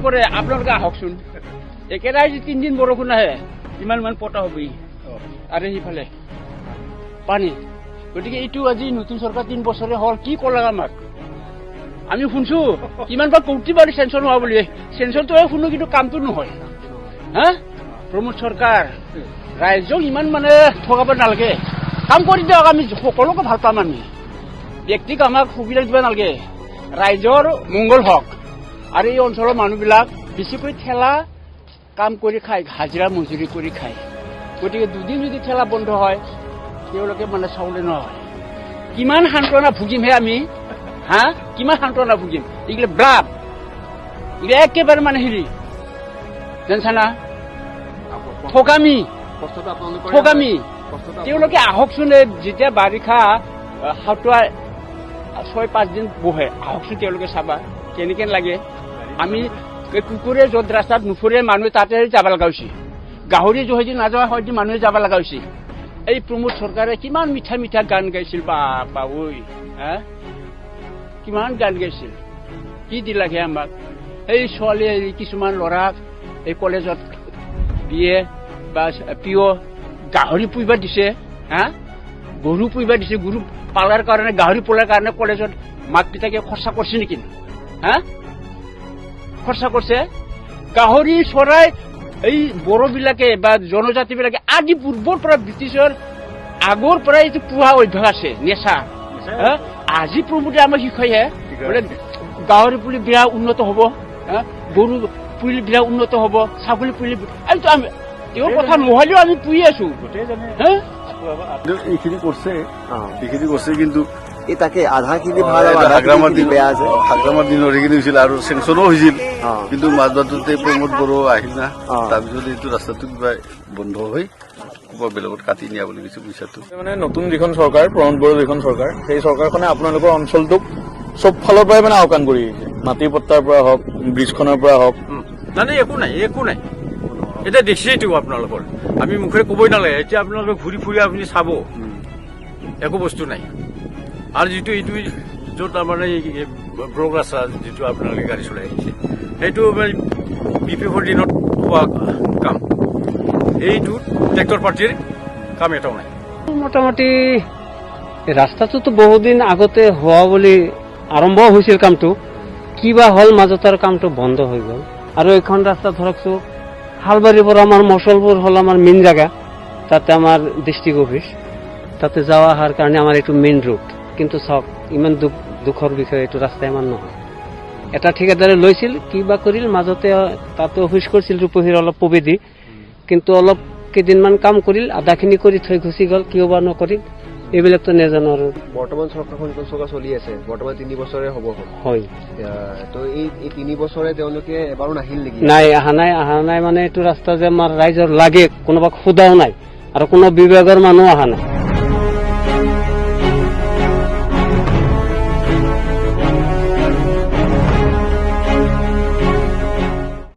পৰে আপোনালোকে আহকচোন একেৰাহে 3 দিন বৰষুণ আহে ইমান পতা হ'বই আৰু সিফালে পানী গতিকে এইটো আজি নতুন চৰকাৰ 3 বছৰে হ'ল কি ক'লে আমাক আমি শুনছো কিমান বা কোটি বাৰী চেঞ্চন হোৱা বুলি চেঞ্চনটো শুনো কিন্তু কামটো নহয় হা প্ৰমোদ চৰকাৰ ৰাইজক ইমান মানে ঠগাব নালাগে কাম কৰি দিয়ক আমি সকলোকে ভাল পাম আমি ব্যক্তিক আমাক সুবিধা দিব নালাগে ৰাইজৰ মংগল হওক আৰু এই অঞ্চলৰ মানুহবিলাক বেছিকৈ ঠেলা কাম কৰি খায় হাজিৰা মজুৰি কৰি খায় গতিকে 2 দিন যদি ঠেলা বন্ধ হয় তেওঁলোকে মানে চাউলে নহয় কিমান সান্তনা ভুগিমহে আমি হা কিমান সান্তনা ভুগিম এইগিলা ব্লাড এইগিলা একেবাৰে মানে হেৰি জানছানা ঠগামি তেওঁলোকে আহকচোন যেতিয়া বাৰিষা হাতোৱা 6-5 দিন বহে আহকচোন তেওঁলোকে চাবা কেনেকে লাগে আমি কুকুৰে য'ত ৰাস্তাত নুফুৰে মানুহ তাতে যাব লগা হৈছে গাহৰি যদি নাযায় হয়তো মানুহে যাব লগা হৈছে এই প্ৰমোদ চৰকাৰে কিমান মিঠা মিঠা গান গাইছিল বাপা ঐ হা কিমান গান গাইছিল কি দিলাগে আমাক এই ছোৱালী কিছুমান ল'ৰাক এই কলেজত বিয়ে বা পিঅ গাহৰি পুহিব দিছে হা গৰু পুহিব দিছে গৰু পালাৰ কাৰণে গাহৰি পোলাৰ কাৰণে কলেজত মাক পিতাকে খৰচা কৰিছে নেকি হা খৰচা কৰিছে গাহৰি চৰাই এই বড়োবিলাকে বা জনজাতিবিলাকে আদি পূৰ্বৰ পৰা ব্ৰিটিছৰ আগৰ পৰা এইটো পোহা অভ্যাস আছে নেচা আজি প্ৰমোদে আমাক শিকাইহে বোলে গাহৰি পুলি বিৰাট উন্নত হ'ব গৰু পুলি বিৰাট উন্নত হ'ব ছাগলী পুলি এইটো আমি তেওঁৰ কথা নহলেও আমি পুহি আছো এইখিনি কৰিছে কিন্তু এই তাকে আধাখিনি ভাল বেয়া আছে হাগ্ৰামাৰ দিনৰ এইখিনি হৈছিল আৰু চেংচনো হৈছিল কিন্তু মাজবাটতে প্ৰমোদ বড়ো আহিল না তাৰপিছত এইটো ৰাস্তাটো কিবা বন্ধ হৈ কিবা বেলেগত কাটি নিয়া বুলি কৈছে পইচাটো মানে নতুন যিখন চৰকাৰ প্ৰমোদ বড়োৰ যিখন চৰকাৰ সেই চৰকাৰখনে আপোনালোকৰ অঞ্চলটোক চব ফালৰ পৰাই মানে আওকাণ কৰি আহিছে মাটি পট্টাৰ পৰা হওক ব্ৰিজখনৰ পৰা হওক মানে একো নাই এতিয়া দেখিছেইটো আপোনালোকৰ আমি মুখেৰে ক'বই নালাগে এতিয়া আপোনালোকে ঘূৰি ফুৰি আপুনি চাব একো বস্তু নাই আৰু যিটো এইটো য'ত আমাৰ ব্লক ৰাস্তা যিটো আপোনালোকে গাড়ী চলাই আহিছে সেইটো BPFৰ দিনত হোৱা কাম এইটো ট্ৰেক্টৰ পাৰ্টিৰ কাম এটাও নাই মোটামুটি ৰাস্তাটোতো বহুদিন আগতে হোৱা বুলি আৰম্ভ হৈছিল কামটো কিবা হ'ল মাজত কামটো বন্ধ হৈ গ'ল আৰু এইখন ৰাস্তা ধৰকচো হালবাৰীৰ পৰা আমাৰ মচলপুৰ হ'ল আমাৰ মেইন জাগা তাতে আমাৰ ডিষ্ট্ৰিক্ট অফিচ তাতে যাওয়া অহাৰ কাৰণে আমাৰ এইটো মেইন ৰুট কিন্তু চাওক ইমান দুখৰ বিষয় এইটো ৰাস্তা ইমান নহয় এটা ঠিকাদাৰে লৈছিল কিবা কৰিল মাজতে তাতে অফিচ কৰিছিল ৰূপহীৰ অলপ প্ৰবেদি কিন্তু অলপ কেইদিনমান কাম কৰিল আধাখিনি কৰি থৈ গুচি গ'ল কিয় বা নকৰিল এইবিলাকতো নাজানো আৰু বৰ্তমান চৰকাৰখন চৰকাৰ চলি আছে বৰ্তমান 3 বছৰে হ'ব হয় তো এই 3 বছৰে তেওঁলোকে এবাৰো নাহিল নেকি নাই অহা নাই মানে এইটো ৰাস্তা যে আমাৰ ৰাইজৰ লাগে কোনোবাক সোধাও নাই আৰু কোনো বিভাগৰ মানুহ অহা নাই